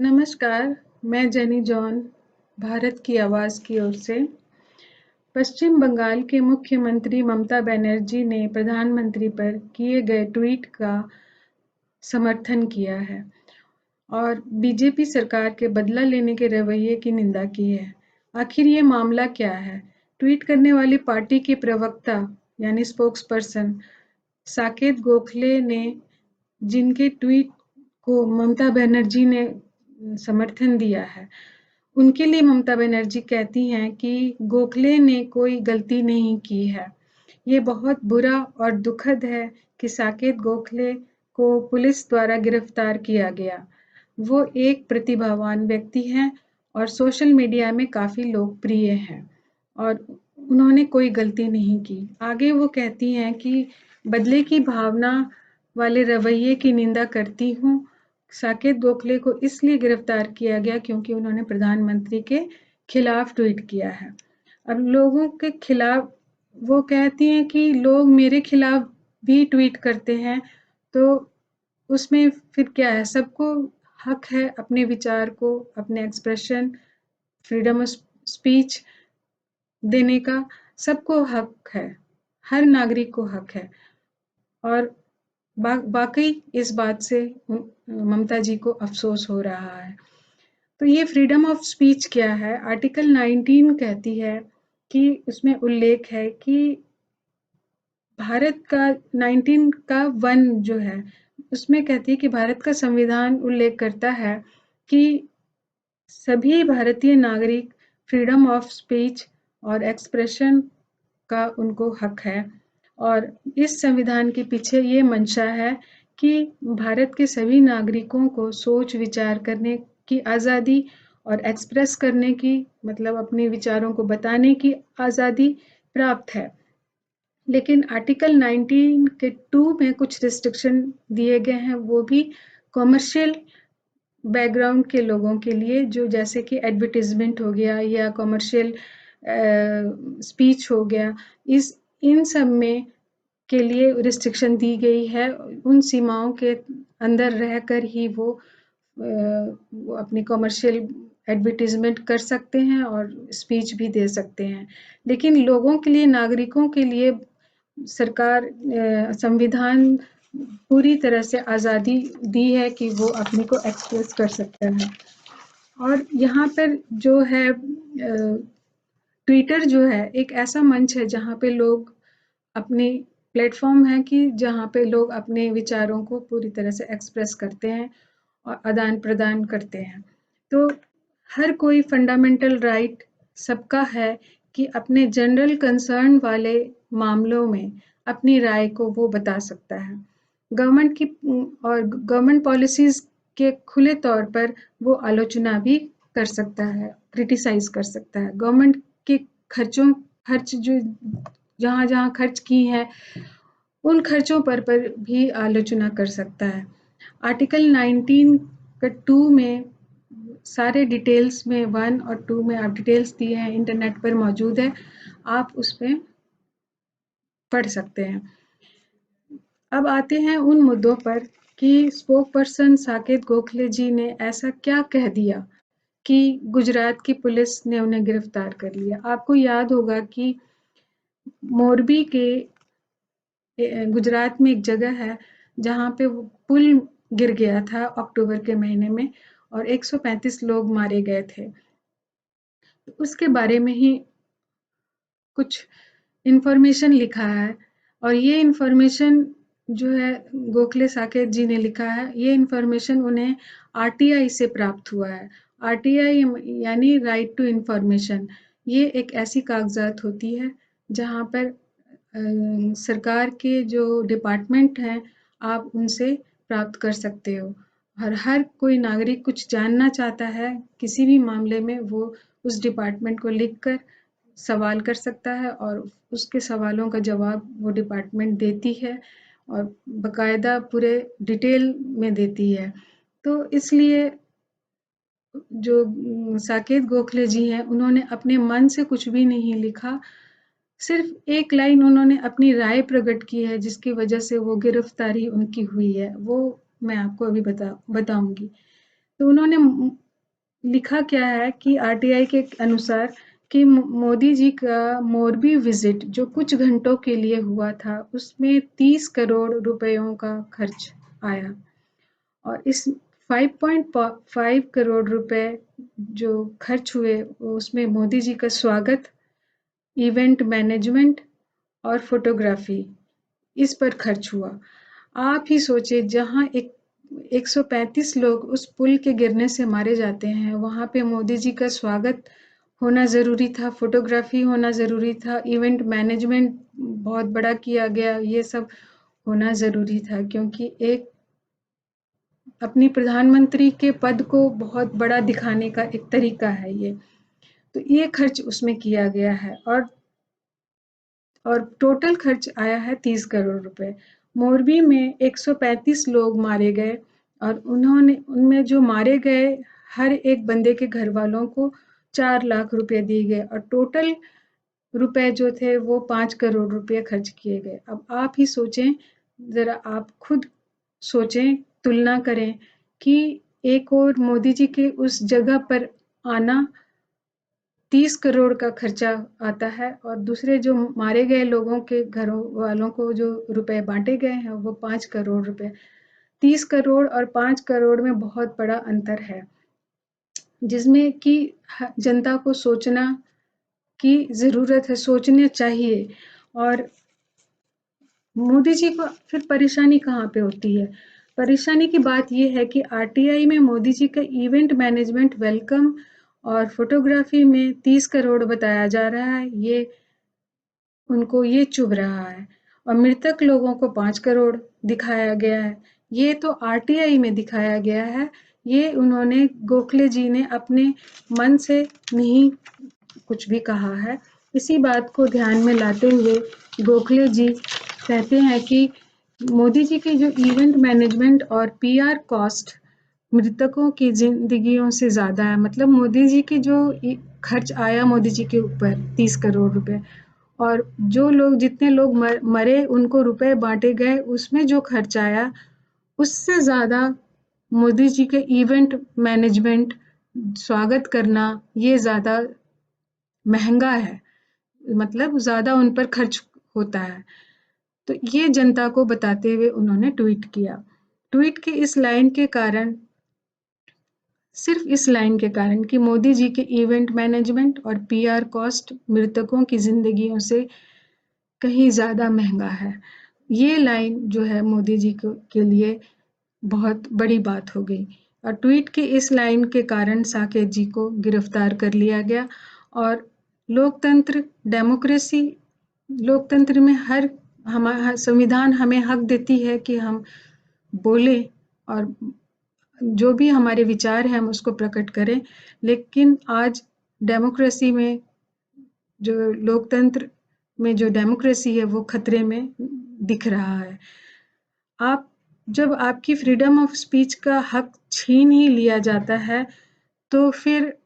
नमस्कार, मैं jenny John, Bharat की आवाज़ की ओर से। पश्चिम बंगाल के मुख्यमंत्री ममता बनर्जी ने प्रधानमंत्री पर किए गए ट्वीट का समर्थन किया है और बीजेपी सरकार के बदला लेने के रवैये की निंदा की है। आखिर ये मामला क्या है? ट्वीट करने वाली पार्टी के प्रवक्ता यानी स्पोक्सपर्सन साकेत गोखले ने जिनके ट्वीट को ममता बनर्जी ने समर्थन दिया है, उनके लिए ममता बनर्जी कहती हैं कि गोखले ने कोई गलती नहीं की है। ये बहुत बुरा और दुखद है कि साकेत गोखले को पुलिस द्वारा गिरफ्तार किया गया। वो एक प्रतिभावान व्यक्ति हैं और सोशल मीडिया में काफ़ी लोकप्रिय हैं और उन्होंने कोई गलती नहीं की। आगे वो कहती हैं कि बदले की भावना वाले रवैये की निंदा करती हूँ। साकेत गोखले को इसलिए गिरफ्तार किया गया क्योंकि उन्होंने प्रधानमंत्री के खिलाफ ट्वीट किया है। अब लोगों के खिलाफ वो कहती हैं कि लोग मेरे खिलाफ भी ट्वीट करते हैं, तो उसमें फिर क्या है? सबको हक है अपने विचार को, अपने एक्सप्रेशन, फ्रीडम ऑफ स्पीच देने का, सबको हक है, हर नागरिक को हक है। और वाकई इस बात से ममता जी को अफसोस हो रहा है। तो ये फ्रीडम ऑफ स्पीच क्या है? आर्टिकल 19 कहती है कि उसमें उल्लेख है कि भारत का 19 का 1 जो है, उसमें कहती है कि भारत का संविधान उल्लेख करता है कि सभी भारतीय नागरिक फ्रीडम ऑफ स्पीच और एक्सप्रेशन का उनको हक है और इस संविधान के पीछे ये मंशा है कि भारत के सभी नागरिकों को सोच विचार करने की आज़ादी और एक्सप्रेस करने की मतलब अपने विचारों को बताने की आज़ादी प्राप्त है। लेकिन आर्टिकल 19 के 2 में कुछ रिस्ट्रिक्शन दिए गए हैं, वो भी कॉमर्शियल बैकग्राउंड के लोगों के लिए, जो जैसे कि एडवर्टाइजमेंट हो गया या कॉमर्शियल स्पीच हो गया, इन सब में के लिए रिस्ट्रिक्शन दी गई है। उन सीमाओं के अंदर रहकर ही वो अपनी कॉमर्शियल एडवर्टाइजमेंट कर सकते हैं और स्पीच भी दे सकते हैं। लेकिन लोगों के लिए, नागरिकों के लिए सरकार संविधान पूरी तरह से आज़ादी दी है कि वो अपने को एक्सप्रेस कर सकता है। और यहाँ पर जो है ट्विटर जो है एक ऐसा मंच है जहाँ पे लोग अपनी प्लेटफॉर्म है कि जहाँ पे लोग अपने विचारों को पूरी तरह से एक्सप्रेस करते हैं और आदान प्रदान करते हैं। तो हर कोई फंडामेंटल राइट सबका है कि अपने जनरल कंसर्न वाले मामलों में अपनी राय को वो बता सकता है। गवर्नमेंट की और गवर्नमेंट पॉलिसीज के खुले तौर पर वो आलोचना भी कर सकता है, क्रिटिसाइज कर सकता है। गवर्नमेंट के खर्च जो जहाँ-जहाँ खर्च की हैं, उन खर्चों पर भी आलोचना कर सकता है। आर्टिकल 19 का 2 में सारे डिटेल्स में 1 और 2 में आप डिटेल्स दिए हैं, इंटरनेट पर मौजूद है, आप उसमें पढ़ सकते हैं। अब आते हैं उन मुद्दों पर कि स्पोक पर्सन साकेत गोखले जी ने ऐसा क्या कह दिया कि गुजरात की पुलिस ने उन्हें गिरफ्तार कर लिया। आपको याद होगा कि मोरबी के गुजरात में एक जगह है जहाँ पे वो पुल गिर गया था अक्टूबर के महीने में और 135 लोग मारे गए थे। उसके बारे में ही कुछ इन्फॉर्मेशन लिखा है और ये इन्फॉर्मेशन जो है गोखले साकेत जी ने लिखा है, ये इन्फॉर्मेशन उन्हें आरटीआई से प्राप्त हुआ है। आरटीआई यानी राइट टू इन्फॉर्मेशन। ये एक ऐसी कागजात होती है जहाँ पर सरकार के जो डिपार्टमेंट हैं, आप उनसे प्राप्त कर सकते हो। हर कोई नागरिक कुछ जानना चाहता है किसी भी मामले में, वो उस डिपार्टमेंट को लिखकर सवाल कर सकता है और उसके सवालों का जवाब वो डिपार्टमेंट देती है और बकायदा पूरे डिटेल में देती है। तो इसलिए जो साकेत गोखले जी हैं, उन्होंने अपने मन से कुछ भी नहीं लिखा, सिर्फ एक लाइन उन्होंने अपनी राय प्रकट की है जिसकी वजह से वो गिरफ्तारी उनकी हुई है, वो मैं आपको अभी बताऊंगी। तो उन्होंने लिखा क्या है कि आरटीआई के अनुसार कि मोदी जी का मोरबी विजिट जो कुछ घंटों के लिए हुआ था उसमें 30 करोड़ रुपयों का खर्च आया और इस 5.5 करोड़ रुपए जो खर्च हुए उसमें मोदी जी का स्वागत, इवेंट मैनेजमेंट और फोटोग्राफी इस पर खर्च हुआ। आप ही सोचे जहां 135 लोग उस पुल के गिरने से मारे जाते हैं, वहां पे मोदी जी का स्वागत होना जरूरी था, फोटोग्राफी होना जरूरी था, इवेंट मैनेजमेंट बहुत बड़ा किया गया, ये सब होना जरूरी था क्योंकि एक अपनी प्रधानमंत्री के पद को बहुत बड़ा दिखाने का एक तरीका है ये। तो ये खर्च उसमें किया गया है और टोटल खर्च आया है 30 करोड़ रुपए। मोरबी में 135 लोग मारे गए और उनमें जो मारे गए हर एक बंदे के घर वालों को 4 लाख रुपए दिए गए और टोटल रुपए जो थे वो 5 करोड़ रुपए खर्च किए गए। अब आप ही सोचें, जरा आप खुद सोचें, तुलना करें कि एक और मोदी जी के उस जगह पर आना 30 करोड़ का खर्चा आता है और दूसरे जो मारे गए लोगों के घरों वालों को जो रुपए बांटे गए हैं वो 5 करोड़ रुपए। 30 करोड़ और 5 करोड़ में बहुत बड़ा अंतर है जिसमें कि जनता को सोचना की जरूरत है, सोचने चाहिए। और मोदी जी को फिर परेशानी कहाँ पे होती है? परेशानी की बात यह है कि आरटीआई में मोदी जी का इवेंट मैनेजमेंट, वेलकम और फोटोग्राफी में 30 करोड़ बताया जा रहा है, ये उनको ये चुभ रहा है और मृतक लोगों को 5 करोड़ दिखाया गया है। ये तो आरटीआई में दिखाया गया है, ये उन्होंने गोखले जी ने अपने मन से नहीं कुछ भी कहा है। इसी बात को ध्यान में लाते हुए गोखले जी कहते हैं कि मोदी जी के जो इवेंट मैनेजमेंट और पीआर कॉस्ट मृतकों की जिंदगियों से ज्यादा है। मतलब मोदी जी की जो खर्च आया मोदी जी के ऊपर 30 करोड़ रुपए और जो लोग जितने लोग मरे उनको रुपए बांटे गए उसमें जो खर्च आया उससे ज्यादा मोदी जी के इवेंट मैनेजमेंट, स्वागत करना ये ज्यादा महंगा है, मतलब ज्यादा उन पर खर्च होता है। तो ये जनता को बताते हुए उन्होंने ट्वीट किया। ट्वीट के इस लाइन के कारण, सिर्फ इस लाइन के कारण कि मोदी जी के इवेंट मैनेजमेंट और पीआर कॉस्ट मृतकों की जिंदगियों से कहीं ज्यादा महंगा है। ये लाइन जो है मोदी जी के लिए बहुत बड़ी बात हो गई और ट्वीट के इस लाइन के कारण साकेत जी को गिरफ्तार कर लिया गया। और लोकतंत्र, डेमोक्रेसी, लोकतंत्र में हमारा संविधान हमें हक देती है कि हम बोले और जो भी हमारे विचार हैं हम उसको प्रकट करें, लेकिन आज डेमोक्रेसी में जो लोकतंत्र में जो डेमोक्रेसी है वो खतरे में दिख रहा है। आप जब आपकी फ्रीडम ऑफ स्पीच का हक छीन ही लिया जाता है तो फिर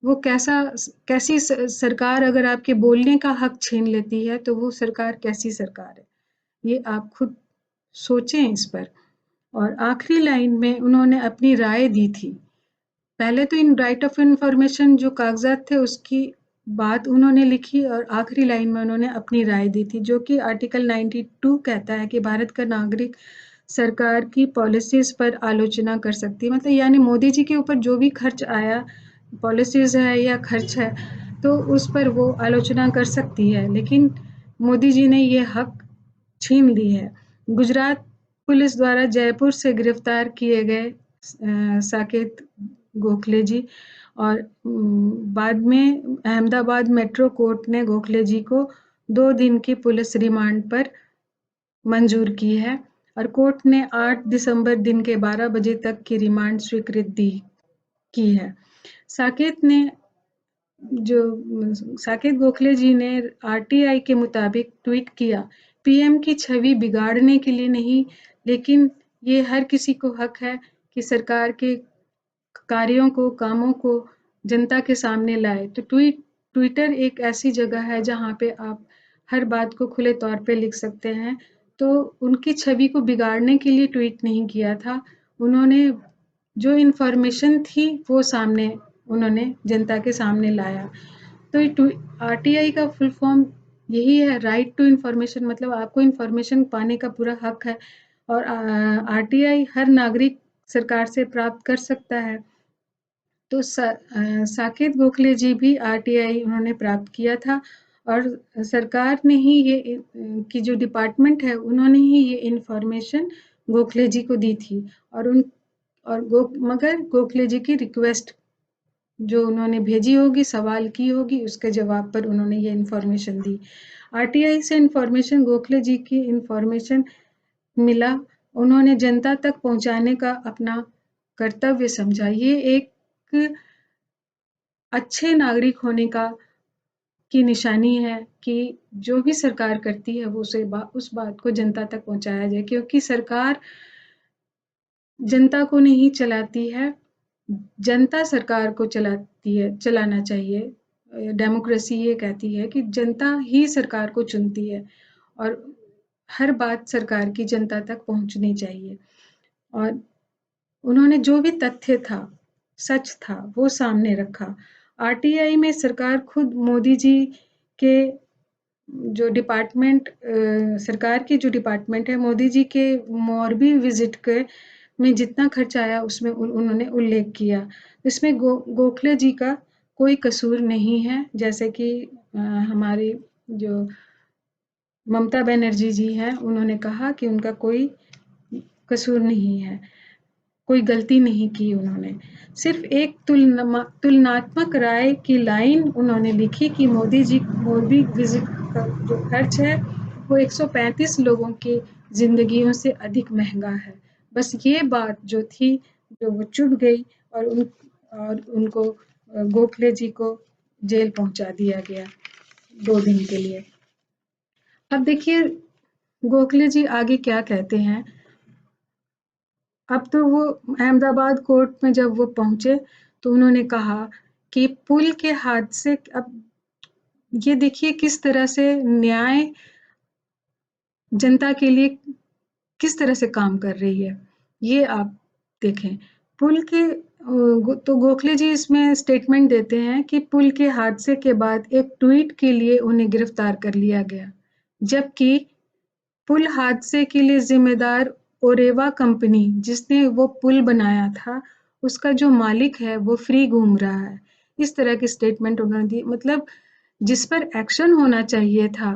वो कैसी सरकार अगर आपके बोलने का हक छीन लेती है तो वो सरकार कैसी सरकार है? ये आप खुद सोचें इस पर। और आखिरी लाइन में उन्होंने अपनी राय दी थी। पहले तो इन राइट ऑफ इंफॉर्मेशन जो कागजात थे उसकी बात उन्होंने लिखी और आखिरी लाइन में उन्होंने अपनी राय दी थी जो कि आर्टिकल 92 कहता है कि भारत का नागरिक सरकार की पॉलिसीज पर आलोचना कर सकती है। मतलब यानी मोदी जी के ऊपर जो भी खर्च आया, पॉलिसीज है या खर्च है, तो उस पर वो आलोचना कर सकती है, लेकिन मोदी जी ने ये हक छीन ली है। गुजरात पुलिस द्वारा जयपुर से गिरफ्तार किए गए साकेत गोखले जी और बाद में अहमदाबाद मेट्रो कोर्ट ने गोखले जी को 2 दिन की पुलिस रिमांड पर मंजूर की है और कोर्ट ने 8 दिसंबर दिन के 12 बजे तक की रिमांड स्वीकृत की है। साकेत ने साकेत गोखले जी ने आरटीआई के मुताबिक ट्वीट किया, पीएम की छवि बिगाड़ने के लिए नहीं, लेकिन ये हर किसी को हक है कि सरकार के कार्यों को, कामों को जनता के सामने लाए। तो ट्विटर एक ऐसी जगह है जहाँ पे आप हर बात को खुले तौर पे लिख सकते हैं। तो उनकी छवि को बिगाड़ने के लिए ट्वीट नहीं किया था, उन्होंने जो इन्फॉर्मेशन थी वो सामने उन्होंने जनता के सामने लाया। तो आरटीआई का फुल फॉर्म यही है, राइट टू इन्फॉर्मेशन, मतलब आपको इन्फॉर्मेशन पाने का पूरा हक है और आरटीआई हर नागरिक सरकार से प्राप्त कर सकता है। तो साकेत गोखले जी भी आरटीआई उन्होंने प्राप्त किया था और सरकार ने ही ये की जो डिपार्टमेंट है उन्होंने ही ये इन्फॉर्मेशन गोखले जी को दी थी और मगर गोखले जी की रिक्वेस्ट जो उन्होंने भेजी होगी, सवाल की होगी, उसके जवाब पर उन्होंने ये इन्फॉर्मेशन दी। आरटीआई से इन्फॉर्मेशन गोखले जी की इन्फॉर्मेशन मिला, उन्होंने जनता तक पहुंचाने का अपना कर्तव्य समझा। ये एक अच्छे नागरिक होने की निशानी है कि जो भी सरकार करती है वो उस बात को जनता तक पहुंचाया जाए, क्योंकि सरकार जनता को नहीं चलाती है, जनता सरकार को चलाती है, चलाना चाहिए। डेमोक्रेसी ये कहती है कि जनता ही सरकार को चुनती है और हर बात सरकार की जनता तक पहुंचनी चाहिए। और उन्होंने जो भी तथ्य था, सच था, वो सामने रखा। आरटीआई में सरकार खुद मोदी जी के जो डिपार्टमेंट सरकार की जो डिपार्टमेंट है, मोदी जी के मोरबी विजिट के में जितना खर्च आया उसमें उन्होंने उल्लेख किया। इसमें गोखले जी का कोई कसूर नहीं है, जैसे कि हमारी जो ममता बनर्जी जी हैं उन्होंने कहा कि उनका कोई कसूर नहीं है, कोई गलती नहीं की उन्होंने। सिर्फ एक तुलनात्मक राय की लाइन उन्होंने लिखी कि मोदी विजिट का जो खर्च है वो 135 लोगों की जिंदगियों से अधिक महंगा है। बस ये बात जो थी, जो वो चुभ गई और उनको गोखले जी को जेल पहुंचा दिया गया 2 दिन के लिए। अब देखिए गोखले जी आगे क्या कहते हैं। अब तो वो अहमदाबाद कोर्ट में जब वो पहुंचे तो उन्होंने कहा कि पुल के हादसे, अब ये देखिए किस तरह से न्याय जनता के लिए किस तरह से काम कर रही है, ये आप देखें। पुल के तो गोखले जी इसमें स्टेटमेंट देते हैं कि पुल के हादसे के बाद एक ट्वीट के लिए उन्हें गिरफ्तार कर लिया गया, जबकि पुल हादसे के लिए जिम्मेदार ओरेवा कंपनी जिसने वो पुल बनाया था, उसका जो मालिक है वो फ्री घूम रहा है। इस तरह की स्टेटमेंट उन्होंने दी, मतलब जिस पर एक्शन होना चाहिए था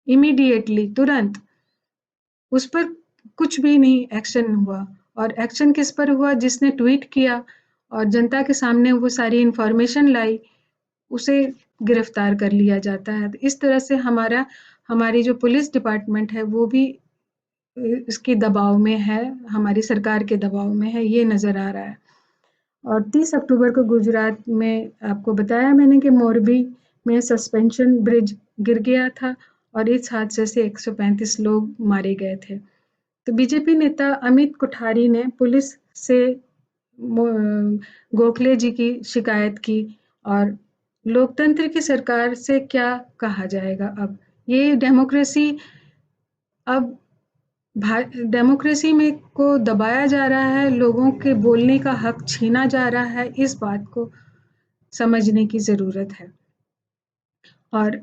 इमीडिएटली, तुरंत, उस पर कुछ भी नहीं एक्शन हुआ। और एक्शन किस पर हुआ? जिसने ट्वीट किया और जनता के सामने वो सारी इंफॉर्मेशन लाई, उसे गिरफ्तार कर लिया जाता है। तो इस तरह से हमारी जो पुलिस डिपार्टमेंट है वो भी इसके दबाव में है, हमारी सरकार के दबाव में है, ये नजर आ रहा है। और 30 अक्टूबर को गुजरात में आपको बताया मैंने कि मोरबी में सस्पेंशन ब्रिज गिर गया था और इस हादसे से 135 लोग मारे गए थे। तो बीजेपी नेता अमित कोठारी ने पुलिस से गोखले जी की शिकायत की और लोकतंत्र की सरकार से क्या कहा जाएगा अब? ये डेमोक्रेसी, अब डेमोक्रेसी में को दबाया जा रहा है, लोगों के बोलने का हक छीना जा रहा है, इस बात को समझने की जरूरत है। और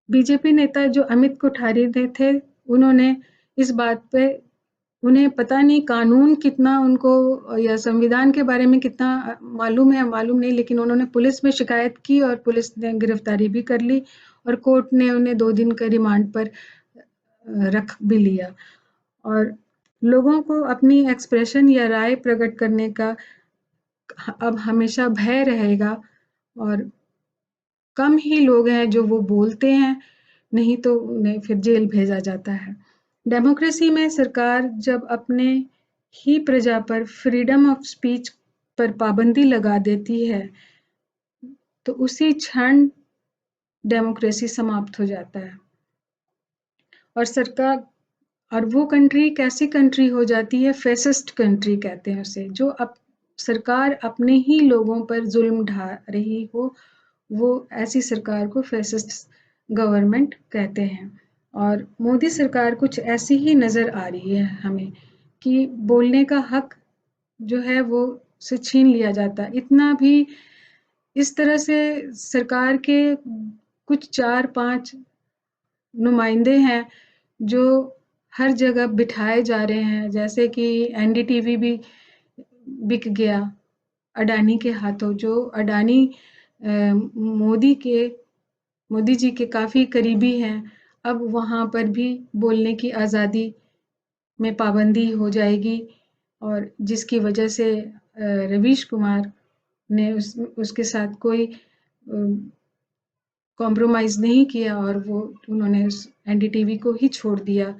बीजेपी नेता जो अमित कोठारी थे, उन्होंने इस बात पे, उन्हें पता नहीं कानून कितना उनको या संविधान के बारे में कितना मालूम है, मालूम नहीं, लेकिन उन्होंने पुलिस में शिकायत की और पुलिस ने गिरफ्तारी भी कर ली और कोर्ट ने उन्हें 2 दिन का रिमांड पर रख भी लिया। और लोगों को अपनी एक्सप्रेशन या राय प्रकट करने का अब हमेशा भय रहेगा और कम ही लोग हैं जो वो बोलते हैं, नहीं तो उन्हें फिर जेल भेजा जाता है। डेमोक्रेसी में सरकार जब अपने ही प्रजा पर फ्रीडम ऑफ स्पीच पर पाबंदी लगा देती है तो उसी क्षण डेमोक्रेसी समाप्त हो जाता है और सरकार, और वो कंट्री कैसी कंट्री हो जाती है? फैसिस्ट कंट्री कहते हैं उसे, जो अब सरकार अपने ही लोगों पर जुल्म ढा रही हो, वो ऐसी सरकार को फैसिस्ट गवर्नमेंट कहते हैं। और मोदी सरकार कुछ ऐसी ही नजर आ रही है हमें कि बोलने का हक जो है वो से छीन लिया जाता। इतना भी इस तरह से सरकार के कुछ 4-5 नुमाइंदे हैं जो हर जगह बिठाए जा रहे हैं, जैसे कि एनडीटीवी भी बिक गया अडानी के हाथों। जो अडानी मोदी जी के काफ़ी करीबी हैं, अब वहाँ पर भी बोलने की आज़ादी में पाबंदी हो जाएगी, और जिसकी वजह से रवीश कुमार ने उसके साथ कोई कॉम्प्रोमाइज़ नहीं किया, और उन्होंने उस एनडीटीवी को ही छोड़ दिया।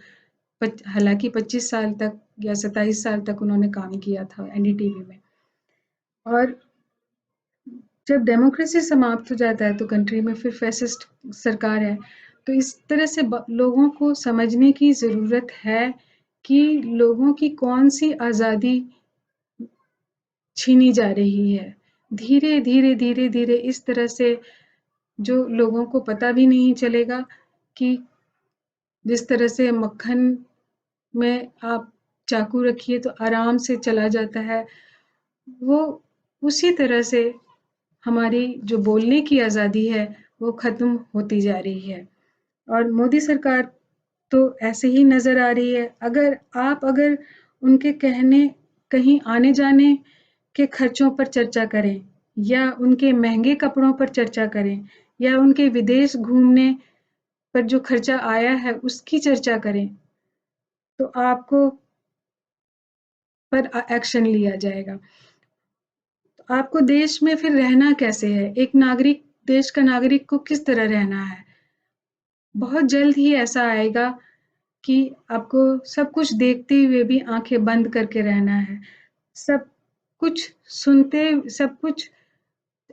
हालांकि 25 साल तक या 27 साल तक उन्होंने काम किया था एनडीटीवी में। और जब डेमोक्रेसी समाप्त हो जाता है तो कंट्री में फिर फैसिस्ट सरकार है। तो इस तरह से लोगों को समझने की ज़रूरत है कि लोगों की कौन सी आज़ादी छीनी जा रही है। धीरे धीरे धीरे धीरे इस तरह से जो लोगों को पता भी नहीं चलेगा कि जिस तरह से मक्खन में आप चाकू रखिए तो आराम से चला जाता है, वो उसी तरह से हमारी जो बोलने की आज़ादी है वो ख़त्म होती जा रही है। और मोदी सरकार तो ऐसे ही नज़र आ रही है। अगर उनके कहने कहीं आने जाने के खर्चों पर चर्चा करें, या उनके महंगे कपड़ों पर चर्चा करें, या उनके विदेश घूमने पर जो खर्चा आया है उसकी चर्चा करें, तो आपको पर एक्शन लिया जाएगा। तो आपको देश में फिर रहना कैसे है? एक नागरिक, देश का नागरिक को किस तरह रहना है? बहुत जल्द ही ऐसा आएगा कि आपको सब कुछ देखते हुए भी आंखें बंद करके रहना है। सब कुछ सुनते, सब कुछ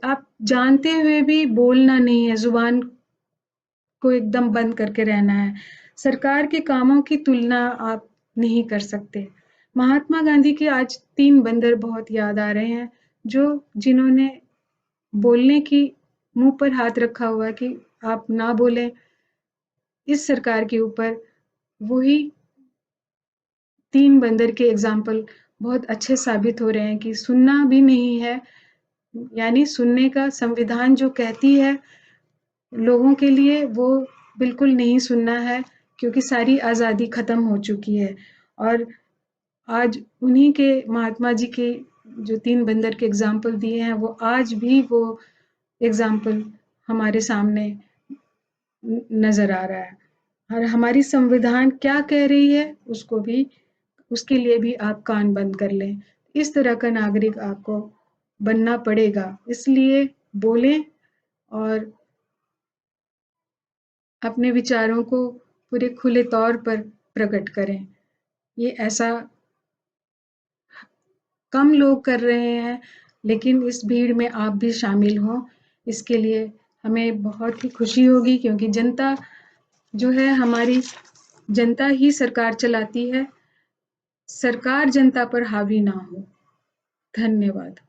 आप जानते हुए भी बोलना नहीं है, जुबान को एकदम बंद करके रहना है। सरकार के कामों की तुलना आप नहीं कर सकते। महात्मा गांधी के आज 3 बंदर बहुत याद आ रहे हैं, जिन्होंने बोलने की मुंह पर हाथ रखा हुआ कि आप ना बोलें इस सरकार के ऊपर। वही 3 बंदर के एग्जाम्पल बहुत अच्छे साबित हो रहे हैं कि सुनना भी नहीं है, यानी सुनने का संविधान जो कहती है लोगों के लिए, वो बिल्कुल नहीं सुनना है, क्योंकि सारी आज़ादी ख़त्म हो चुकी है। और आज उन्हीं के, महात्मा जी के जो 3 बंदर के एग्जाम्पल दिए हैं, वो आज भी वो एग्जाम्पल हमारे सामने नज़र आ रहा है। और हमारी संविधान क्या कह रही है उसके लिए भी आप कान बंद कर लें। इस तरह का नागरिक आपको बनना पड़ेगा। इसलिए बोलें और अपने विचारों को पूरे खुले तौर पर प्रकट करें। ये ऐसा कम लोग कर रहे हैं, लेकिन इस भीड़ में आप भी शामिल हों। इसके लिए हमें बहुत ही खुशी होगी, क्योंकि जनता जो है हमारी, जनता ही सरकार चलाती है। सरकार जनता पर हावी ना हो। धन्यवाद।